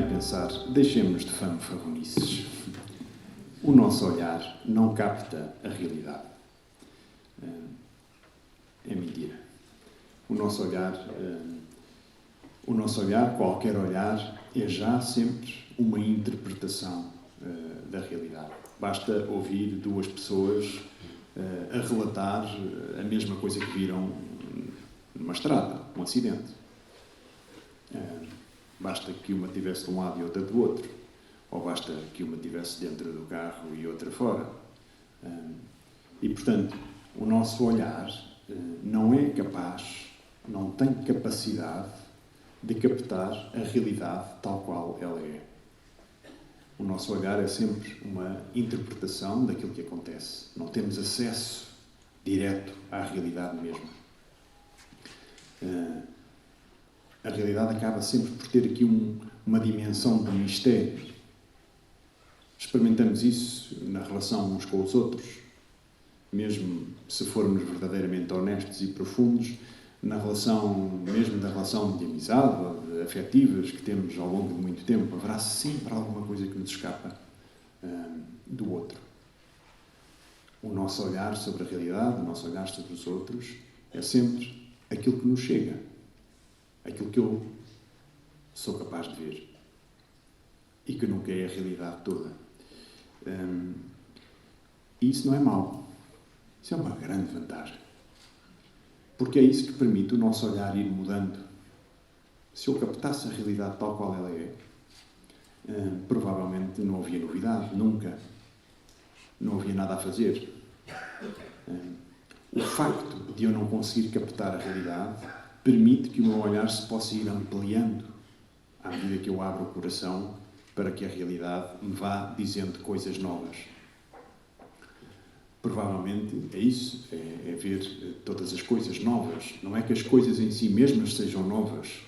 pensar, deixemos de fanfarronices. O nosso olhar não capta a realidade. É mentira. O nosso olhar, qualquer olhar, é já sempre uma interpretação da realidade. Basta ouvir duas pessoas a relatar a mesma coisa que viram numa estrada, um acidente. Basta que uma estivesse de um lado e outra do outro. Ou basta que uma estivesse dentro do carro e outra fora. E, portanto, o nosso olhar não é capaz, não tem capacidade de captar a realidade tal qual ela é. O nosso olhar é sempre uma interpretação daquilo que acontece. Não temos acesso direto à realidade mesmo. A realidade acaba sempre por ter aqui uma dimensão de mistério. Experimentamos isso na relação uns com os outros, mesmo se formos verdadeiramente honestos e profundos, mesmo na relação de amizade ou de afetivas que temos ao longo de muito tempo, haverá sempre alguma coisa que nos escapa do outro. O nosso olhar sobre a realidade, o nosso olhar sobre os outros, é sempre aquilo que nos chega, aquilo que eu sou capaz de ver e que nunca é a realidade toda. E isso não é mau. Isso é uma grande vantagem. Porque é isso que permite o nosso olhar ir mudando. Se eu captasse a realidade tal qual ela é, provavelmente não havia novidade, nunca. Não havia nada a fazer. O facto de eu não conseguir captar a realidade permite que o meu olhar se possa ir ampliando à medida que eu abro o coração para que a realidade me vá dizendo coisas novas. Provavelmente é isso, é ver todas as coisas novas. Não é que as coisas em si mesmas sejam novas.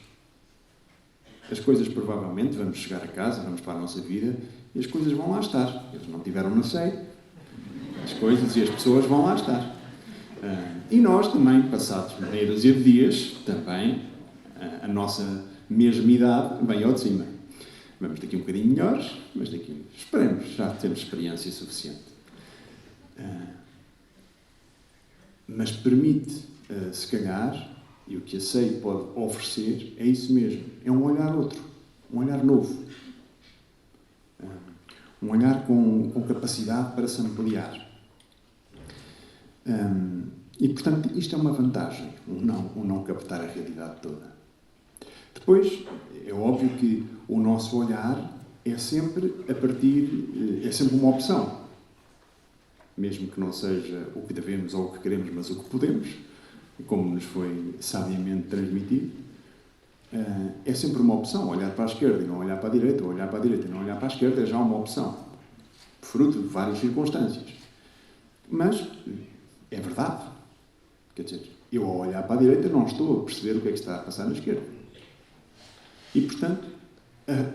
As coisas, provavelmente, vamos chegar a casa, vamos para a nossa vida e as coisas vão lá estar. Eles não tiveram nascido. As coisas e as pessoas vão lá estar. E nós também, passados meia dúzia de dias, também, a nossa mesma idade vem ao de cima. Vamos daqui um bocadinho melhores, mas daqui, esperemos, já temos experiência suficiente. Mas permite, se calhar, e o que a SEI pode oferecer é isso mesmo, é um olhar outro, um olhar novo. Um olhar com capacidade para se ampliar. E, portanto, isto é uma vantagem, o não captar a realidade toda. Depois, é óbvio que o nosso olhar é sempre é sempre uma opção. Mesmo que não seja o que devemos ou o que queremos, mas o que podemos, como nos foi sabiamente transmitido, é sempre uma opção. Olhar para a esquerda e não olhar para a direita, ou olhar para a direita e não olhar para a esquerda é já uma opção, fruto de várias circunstâncias. Mas é verdade. Quer dizer, eu ao olhar para a direita não estou a perceber o que é que está a passar na esquerda. E, portanto,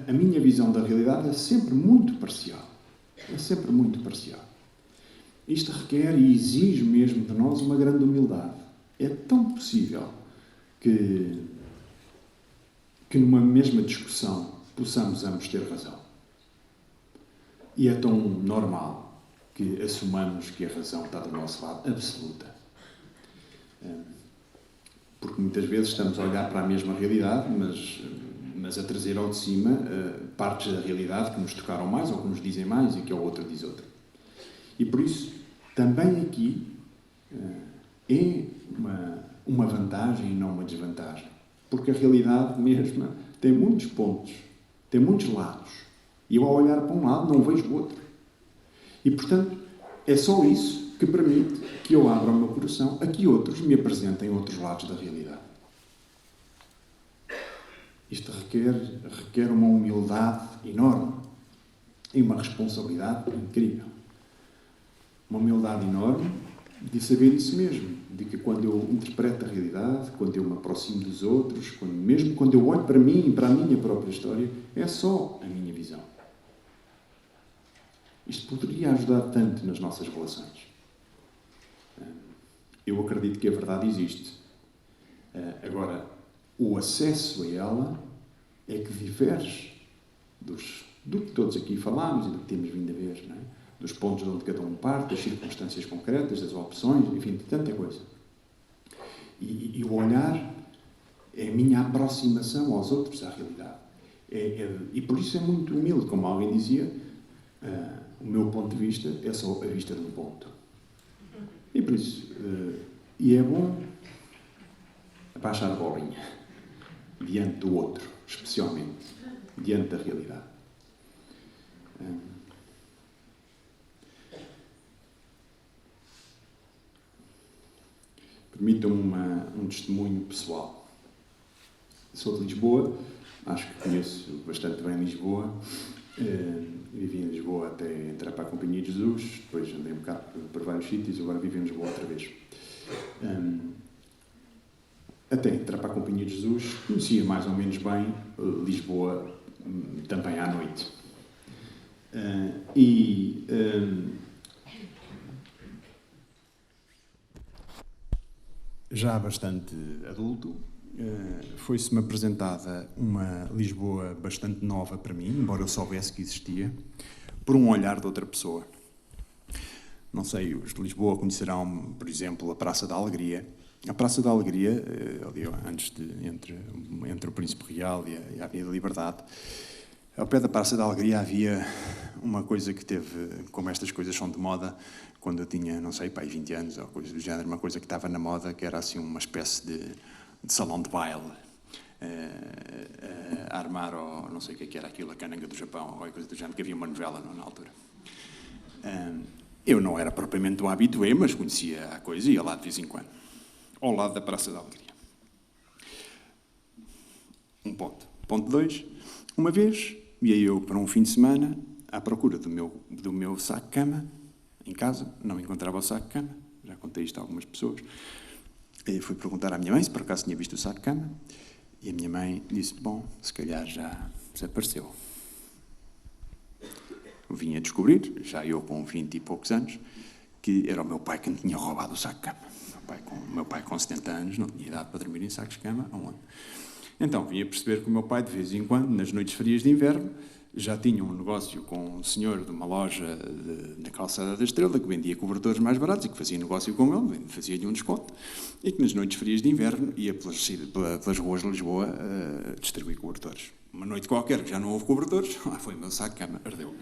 a minha visão da realidade é sempre muito parcial. É sempre muito parcial. Isto requer e exige mesmo de nós uma grande humildade. É tão possível que numa mesma discussão possamos ambos ter razão. E é tão normal que assumamos que a razão está do nosso lado, absoluta. Porque muitas vezes estamos a olhar para a mesma realidade, mas a trazer ao de cima partes da realidade que nos tocaram mais ou que nos dizem mais e que o outro diz outra. E por isso, também aqui é uma vantagem e não uma desvantagem. Porque a realidade mesma tem muitos pontos, tem muitos lados. E eu, ao olhar para um lado, não vejo o outro. E, portanto, é só isso que permite que eu abra o meu coração a que outros me apresentem outros lados da realidade. Isto requer uma humildade enorme e uma responsabilidade incrível. Uma humildade enorme de saber isso mesmo, de que quando eu interpreto a realidade, quando eu me aproximo dos outros, mesmo quando eu olho para mim e para a minha própria história, é só a minha visão. Isto poderia ajudar tanto nas nossas relações. Eu acredito que a verdade existe. Agora, o acesso a ela é que diverge do que todos aqui falámos e do que temos vindo a ver, não é? Dos pontos de onde cada um parte, das circunstâncias concretas, das opções, enfim, de tanta coisa. E o olhar é a minha aproximação aos outros, à realidade. E por isso é muito humilde, como alguém dizia, o meu ponto de vista é só a vista de um ponto. E por isso, e é bom abaixar a bolinha diante do outro, especialmente diante da realidade. Permitam-me um testemunho pessoal. Sou de Lisboa, acho que conheço bastante bem Lisboa. Vivi em Lisboa até entrar para a Companhia de Jesus, depois andei um bocado por vários sítios e agora vivo em Lisboa outra vez. Até entrar para a Companhia de Jesus, conhecia mais ou menos bem Lisboa também à noite. Já bastante adulto, foi-se-me apresentada uma Lisboa bastante nova para mim, embora eu soubesse que existia, por um olhar de outra pessoa. Não sei, os de Lisboa conhecerão, por exemplo, a Praça da Alegria. A Praça da Alegria, ali antes entre o Príncipe Real e a Avenida da Liberdade, ao pé da Praça da Alegria havia uma coisa que teve, como estas coisas são de moda, quando eu tinha, não sei, 20 anos ou coisa do género, uma coisa que estava na moda, que era assim uma espécie de salão de baile, a armar, ou não sei o que era aquilo, a cananga do Japão, ou coisa do género, que havia uma novela na altura. Eu não era propriamente um habitué, mas conhecia a coisa e ia lá de vez em quando, ao lado da Praça da Alegria. Um ponto. Ponto 2. Uma vez ia eu para um fim de semana à procura do meu saco de cama em casa, não encontrava o saco de cama, já contei isto a algumas pessoas. E fui perguntar à minha mãe se por acaso tinha visto o saco de cama e a minha mãe disse, bom, se calhar já desapareceu. Eu vim a descobrir, já eu com 20 e poucos anos, que era o meu pai que me tinha roubado o saco de cama. O meu pai com 70 anos não tinha idade para dormir em sacos de cama, aonde? Então vim a perceber que o meu pai, de vez em quando, nas noites frias de inverno, já tinha um negócio com um senhor de uma loja na Calçada da Estrela, que vendia cobertores mais baratos e que fazia negócio com ele, fazia-lhe um desconto, e que nas noites frias de inverno ia pelas ruas de Lisboa distribuir cobertores. Uma noite qualquer, que já não houve cobertores, lá foi o meu saco de cama, ardeu.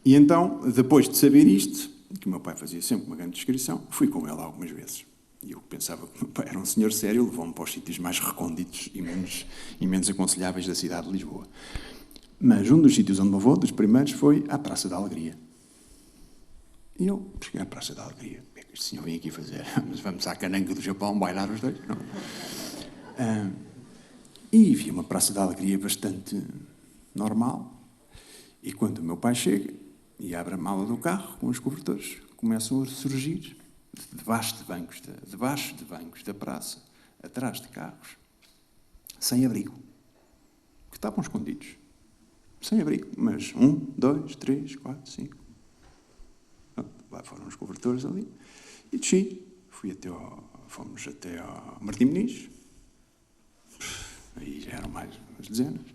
E então, depois de saber isto, que o meu pai fazia sempre uma grande descrição, fui com ele algumas vezes. E eu pensava que o meu pai era um senhor sério, levou-me para os sítios mais recônditos e menos aconselháveis da cidade de Lisboa. Mas um dos sítios onde me levou, dos primeiros, foi à Praça da Alegria. E eu cheguei à Praça da Alegria. O que é que este senhor vem aqui fazer? Mas vamos à cananga do Japão bailar os dois? Não. E vi uma Praça da Alegria bastante normal. E quando o meu pai chega e abre a mala do carro com os cobertores, começam a surgir debaixo de bancos da praça, atrás de carros, sem abrigo, que estavam escondidos. Sem abrigo, mas 1, 2, 3, 4, 5. Lá foram os cobertores ali. E desci. Fomos até ao Martim Moniz. Aí já eram mais umas dezenas.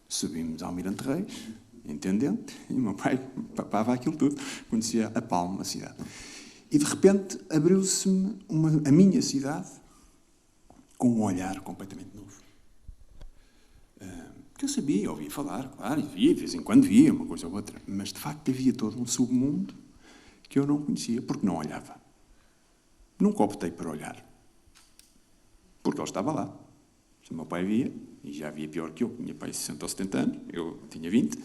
Subimos ao Almirante Reis, Intendente, e o meu pai papava aquilo tudo. Conhecia a palmo a cidade. E, de repente, abriu-se-me a minha cidade com um olhar completamente novo. Que eu sabia, ouvia falar, claro, e via, de vez em quando via uma coisa ou outra, mas, de facto, havia todo um submundo que eu não conhecia, porque não olhava. Nunca optei por olhar. Porque ele estava lá. Se o meu pai via, e já via pior que eu, tinha pai 60 ou 70 anos, eu tinha 20,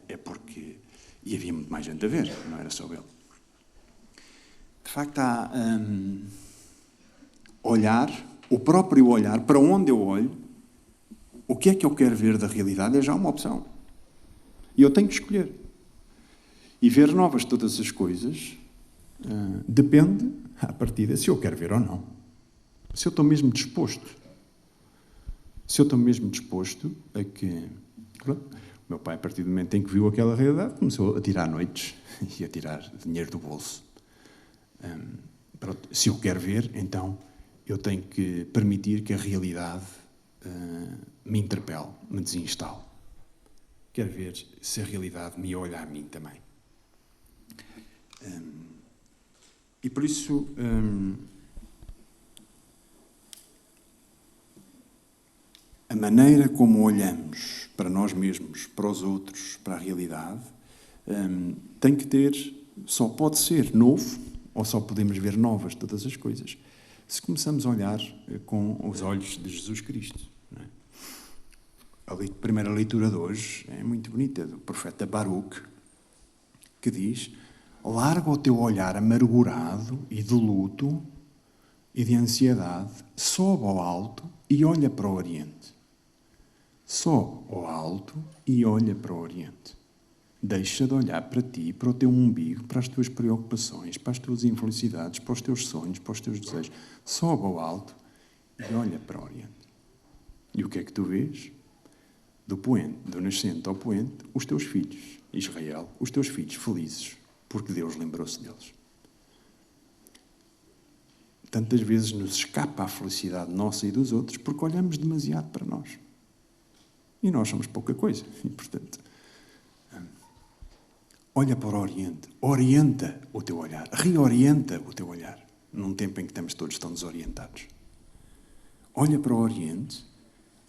é porque... E havia muito mais gente a ver, não era só ele. De facto, há olhar, o próprio olhar, para onde eu olho, o que é que eu quero ver da realidade é já uma opção. E eu tenho que escolher. E ver novas todas as coisas depende, à partida, se eu quero ver ou não. Se eu estou mesmo disposto. Se eu estou mesmo disposto a que... Pronto, o meu pai, a partir do momento em que viu aquela realidade, começou a tirar noites e a tirar dinheiro do bolso. Pronto, se eu quero ver, então eu tenho que permitir que a realidade me interpelo, me desinstalo. Quero ver se a realidade me olha a mim também. E por isso, a maneira como olhamos para nós mesmos, para os outros, para a realidade, tem que ter, só pode ser novo, ou só podemos ver novas todas as coisas, se começamos a olhar com os olhos de Jesus Cristo. Não é? A primeira leitura de hoje é muito bonita, do profeta Baruque, que diz: larga o teu olhar amargurado e de luto e de ansiedade, sobe ao alto e olha para o Oriente. Sobe ao alto e olha para o Oriente. Deixa de olhar para ti, para o teu umbigo, para as tuas preocupações, para as tuas infelicidades, para os teus sonhos, para os teus desejos. Sobe ao alto e olha para o Oriente. E o que é que tu vês? Do poente, do nascente ao poente, os teus filhos, Israel, os teus filhos felizes, porque Deus lembrou-se deles. Tantas vezes nos escapa a felicidade nossa e dos outros porque olhamos demasiado para nós. E nós somos pouca coisa. E, portanto, olha para o Oriente. Orienta o teu olhar. Reorienta o teu olhar. Num tempo em que estamos todos tão desorientados. Olha para o Oriente.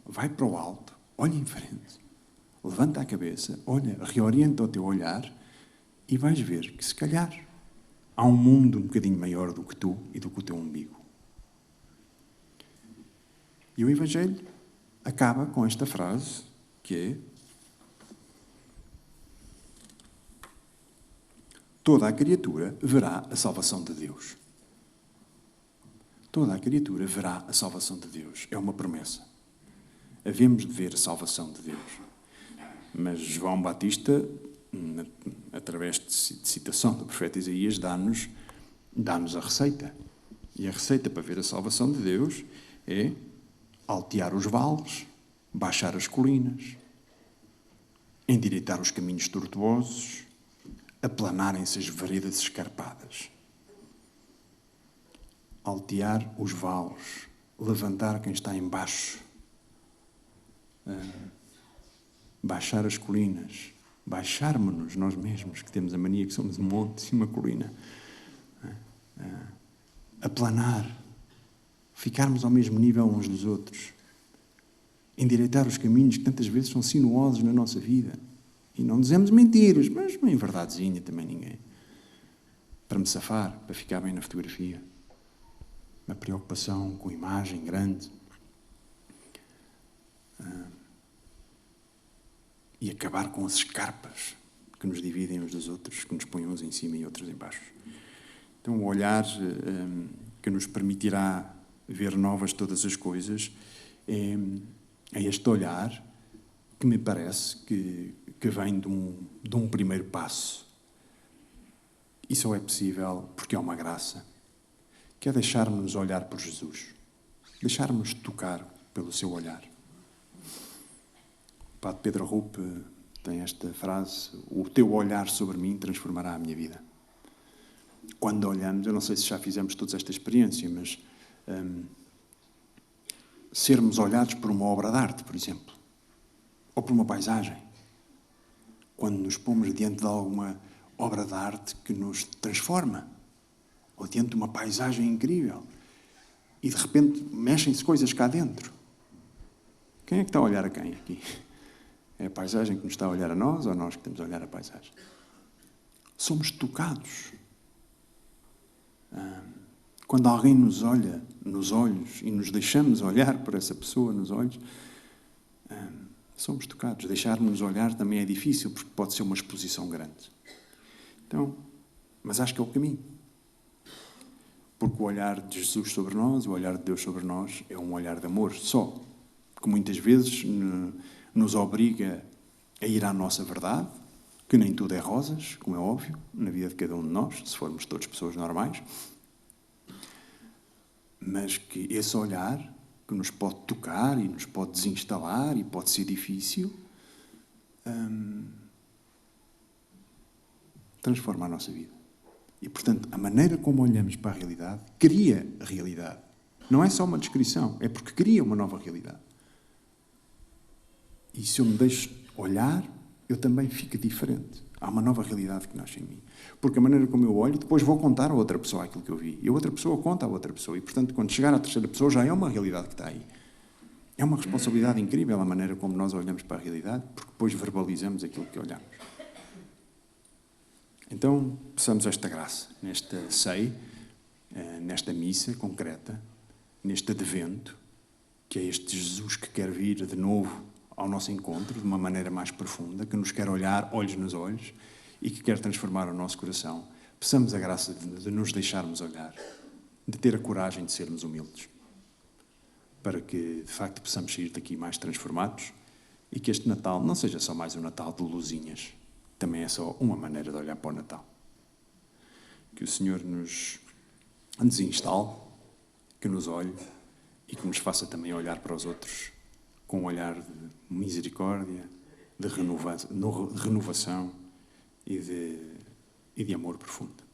Vai para o alto. Olha em frente. Levanta a cabeça. Olha, reorienta o teu olhar. E vais ver que, se calhar, há um mundo um bocadinho maior do que tu e do que o teu umbigo. E o Evangelho acaba com esta frase, que é: toda a criatura verá a salvação de Deus. Toda a criatura verá a salvação de Deus. É uma promessa. Havemos de ver a salvação de Deus. Mas João Batista, através de citação do profeta Isaías, dá-nos a receita. E a receita para ver a salvação de Deus é altear os vales, baixar as colinas, endireitar os caminhos tortuosos, aplanarem-se as veredas escarpadas. Altear os vales, levantar quem está em baixo, baixar as colinas, baixarmos-nos nós mesmos, que temos a mania que somos um monte e uma colina, aplanar, ficarmos ao mesmo nível uns dos outros, endireitar os caminhos que tantas vezes são sinuosos na nossa vida. E não dizemos mentiras, mas uma verdadezinha também ninguém. Para me safar, para ficar bem na fotografia. Uma preocupação com imagem grande. E acabar com as escarpas que nos dividem uns dos outros, que nos põem uns em cima e outros em baixo. Então, o olhar que nos permitirá ver novas todas as coisas é este olhar que me parece que vem de um primeiro passo. E só é possível porque é uma graça, que é deixarmos-nos olhar por Jesus, deixarmos tocar pelo seu olhar. O Padre Pedro Rupe tem esta frase: o teu olhar sobre mim transformará a minha vida. Quando olhamos, eu não sei se já fizemos toda esta experiência, mas sermos olhados por uma obra de arte, por exemplo, ou por uma paisagem. Quando nos pomos diante de alguma obra de arte que nos transforma, ou diante de uma paisagem incrível, e de repente mexem-se coisas cá dentro. Quem é que está a olhar a quem aqui? É a paisagem que nos está a olhar a nós, ou nós que estamos a olhar a paisagem? Somos tocados. Quando alguém nos olha nos olhos e nos deixamos olhar por essa pessoa nos olhos, somos tocados. Deixar-nos olhar também é difícil, porque pode ser uma exposição grande. Então, mas acho que é o caminho. Porque o olhar de Jesus sobre nós, o olhar de Deus sobre nós, é um olhar de amor só, que muitas vezes nos obriga a ir à nossa verdade, que nem tudo é rosas, como é óbvio, na vida de cada um de nós, se formos todos pessoas normais, mas que esse olhar, que nos pode tocar e nos pode desinstalar e pode ser difícil, transforma a nossa vida. E, portanto, a maneira como olhamos para a realidade cria a realidade. Não é só uma descrição, é porque cria uma nova realidade. E se eu me deixo olhar, eu também fico diferente. Há uma nova realidade que nasce em mim. Porque a maneira como eu olho, depois vou contar a outra pessoa aquilo que eu vi. E a outra pessoa conta a outra pessoa. E, portanto, quando chegar à terceira pessoa, já é uma realidade que está aí. É uma responsabilidade incrível a maneira como nós olhamos para a realidade, porque depois verbalizamos aquilo que olhamos. Então, peçamos esta graça, nesta ceia, nesta missa concreta, neste advento, que é este Jesus que quer vir de novo ao nosso encontro, de uma maneira mais profunda, que nos quer olhar olhos nos olhos e que quer transformar o nosso coração. Peçamos a graça de nos deixarmos olhar, de ter a coragem de sermos humildes, para que, de facto, possamos sair daqui mais transformados e que este Natal não seja só mais um Natal de luzinhas, também é só uma maneira de olhar para o Natal. Que o Senhor nos instale, que nos olhe e que nos faça também olhar para os outros com um olhar de misericórdia, de renovação e de amor profundo.